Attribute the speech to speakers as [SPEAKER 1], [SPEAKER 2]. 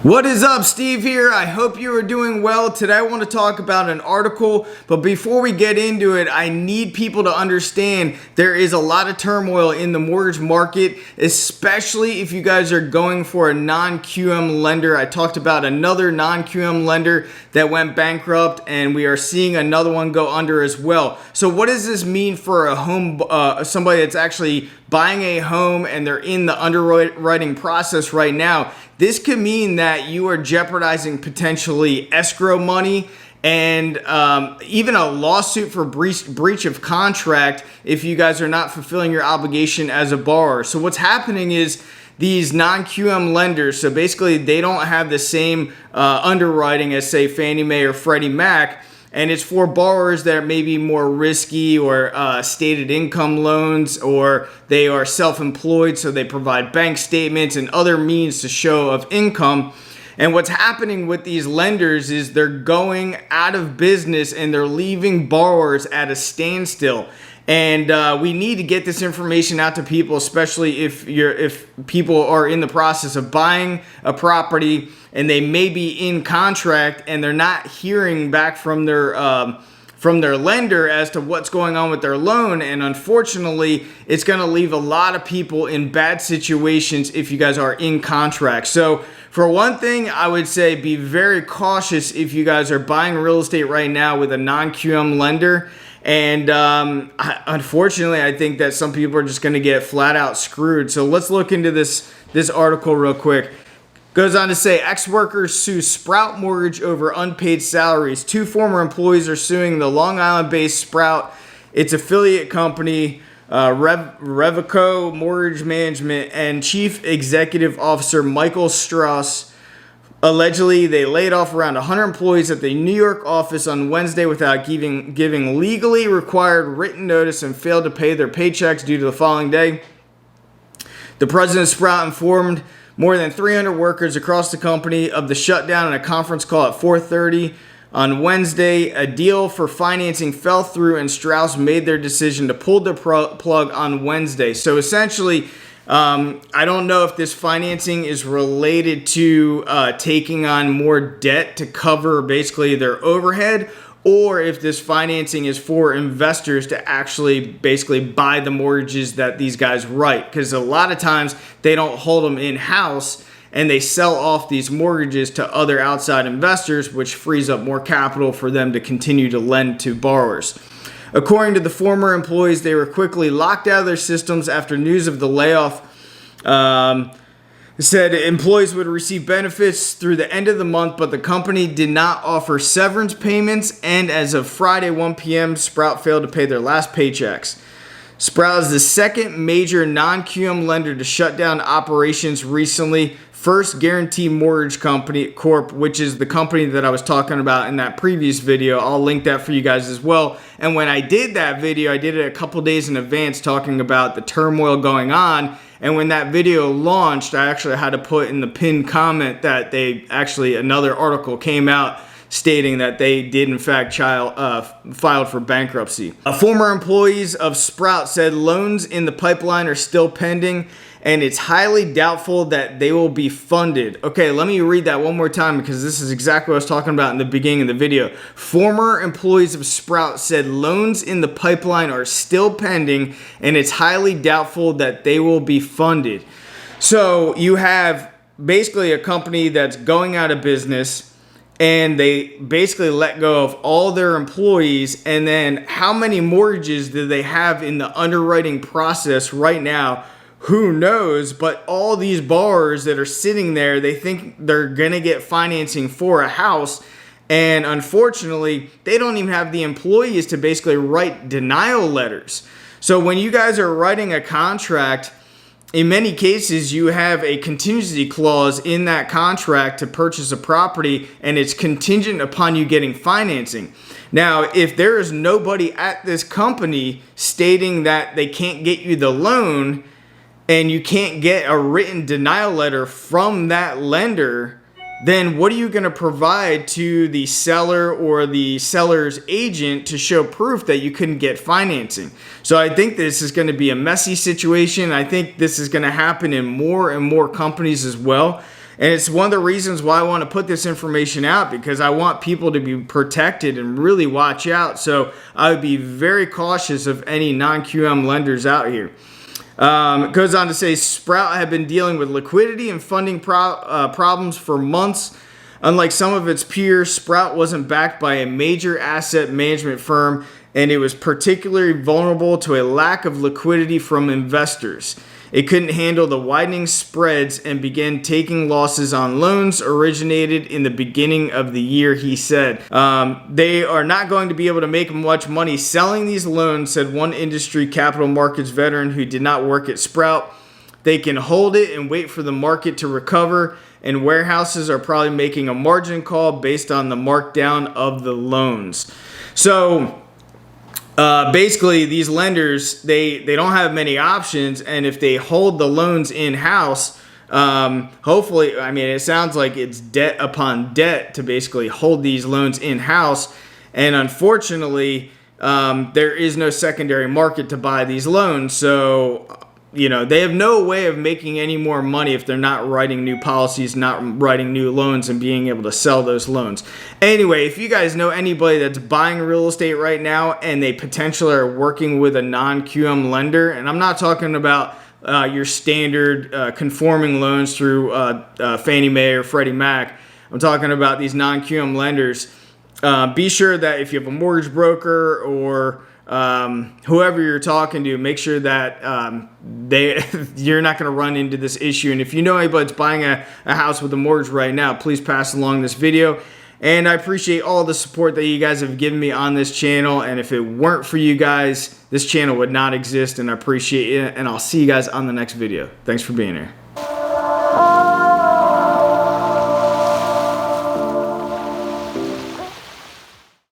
[SPEAKER 1] What is up, Steve here. I hope you are doing well. Today I want to talk about an article, but before we get into it, I need people to understand there is a lot of turmoil in the mortgage market, especially if you guys are going for a non-QM lender. I talked about another non-QM lender that went bankrupt, and we are seeing another one go under as well. So what does this mean for a home, somebody that's actually buying a home and they're in the underwriting process right now? This could mean that you are jeopardizing potentially escrow money and even a lawsuit for breach of contract if you guys are not fulfilling your obligation as a borrower. So what's happening is these non-QM lenders, so basically they don't have the same underwriting as, say, Fannie Mae or Freddie Mac, and it's for borrowers that are maybe more risky or stated income loans, or they are self-employed, so they provide bank statements and other means to show of income. And what's happening with these lenders is they're going out of business and they're leaving borrowers at a standstill. And we need to get this information out to people, especially if people are in the process of buying a property and they may be in contract and they're not hearing back from their lender as to what's going on with their loan. And unfortunately, it's going to leave a lot of people in bad situations if you guys are in contract. So for one thing, I would say be very cautious if you guys are buying real estate right now with a non-QM lender. And unfortunately, I think that some people are just going to get flat out screwed. So let's look into this article real quick. Goes on to say, ex-workers sue Sprout Mortgage over unpaid salaries. Two former employees are suing the Long Island-based Sprout, its affiliate company, Revico Mortgage Management, and Chief Executive Officer Michael Strauss. Allegedly, they laid off around 100 employees at the New York office on Wednesday without giving legally required written notice and failed to pay their paychecks due to the following day. The president of Sprout informed more than 300 workers across the company of the shutdown in a conference call at 4:30 on Wednesday. A deal for financing fell through and Strauss made their decision to pull the plug on Wednesday. So essentially, I don't know if this financing is related to taking on more debt to cover basically their overhead, or if this financing is for investors to actually basically buy the mortgages that these guys write. Because a lot of times they don't hold them in-house and they sell off these mortgages to other outside investors, which frees up more capital for them to continue to lend to borrowers. According to the former employees, they were quickly locked out of their systems after news of the layoff. Said employees would receive benefits through the end of the month, but the company did not offer severance payments, and as of Friday 1 p.m., Sprout failed to pay their last paychecks. Sprout is the second major non-QM lender to shut down operations recently. First Guarantee Mortgage Company Corp, which is the company that I was talking about in that previous video. I'll link that for you guys as well. And when I did that video, I did it a couple days in advance talking about the turmoil going on. And when that video launched, I actually had to put in the pinned comment that another article came out stating that they did in fact filed for bankruptcy. Former employees of Sprout said loans in the pipeline are still pending, and it's highly doubtful that they will be funded. Okay, let me read that one more time because this is exactly what I was talking about in the beginning of the video. Former employees of Sprout said loans in the pipeline are still pending, and it's highly doubtful that they will be funded. So you have basically a company that's going out of business, and they basically let go of all their employees. And then how many mortgages do they have in the underwriting process right now? Who knows? But all these borrowers that are sitting there, they think they're going to get financing for a house. And unfortunately, they don't even have the employees to basically write denial letters. So when you guys are writing a contract, in many cases, you have a contingency clause in that contract to purchase a property, and it's contingent upon you getting financing. Now, if there is nobody at this company stating that they can't get you the loan, and you can't get a written denial letter from that lender, then what are you going to provide to the seller or the seller's agent to show proof that you couldn't get financing? So I think this is going to be a messy situation. I think this is going to happen in more and more companies as well. And it's one of the reasons why I want to put this information out, because I want people to be protected and really watch out. So I would be very cautious of any non-QM lenders out here. It goes on to say Sprout had been dealing with liquidity and funding problems for months. Unlike some of its peers, Sprout wasn't backed by a major asset management firm, and it was particularly vulnerable to a lack of liquidity from investors. It couldn't handle the widening spreads and began taking losses on loans originated in the beginning of the year, he said. They are not going to be able to make much money selling these loans, said one industry capital markets veteran who did not work at Sprout. They can hold it and wait for the market to recover, and warehouses are probably making a margin call based on the markdown of the loans. So basically, these lenders, they don't have many options, and if they hold the loans in-house, hopefully, I mean, it sounds like it's debt upon debt to basically hold these loans in-house, and unfortunately, there is no secondary market to buy these loans, so they have no way of making any more money if they're not writing new policies, not writing new loans, and being able to sell those loans. Anyway, if you guys know anybody that's buying real estate right now and they potentially are working with a non-QM lender, and I'm not talking about your standard conforming loans through Fannie Mae or Freddie Mac. I'm talking about these non-QM lenders. Be sure that if you have a mortgage broker or whoever you're talking to, make sure that you're not going to run into this issue. And if you know anybody that's buying a house with a mortgage right now, please pass along this video. And I appreciate all the support that you guys have given me on this channel. And if it weren't for you guys, this channel would not exist. And I appreciate it. And I'll see you guys on the next video. Thanks for being here.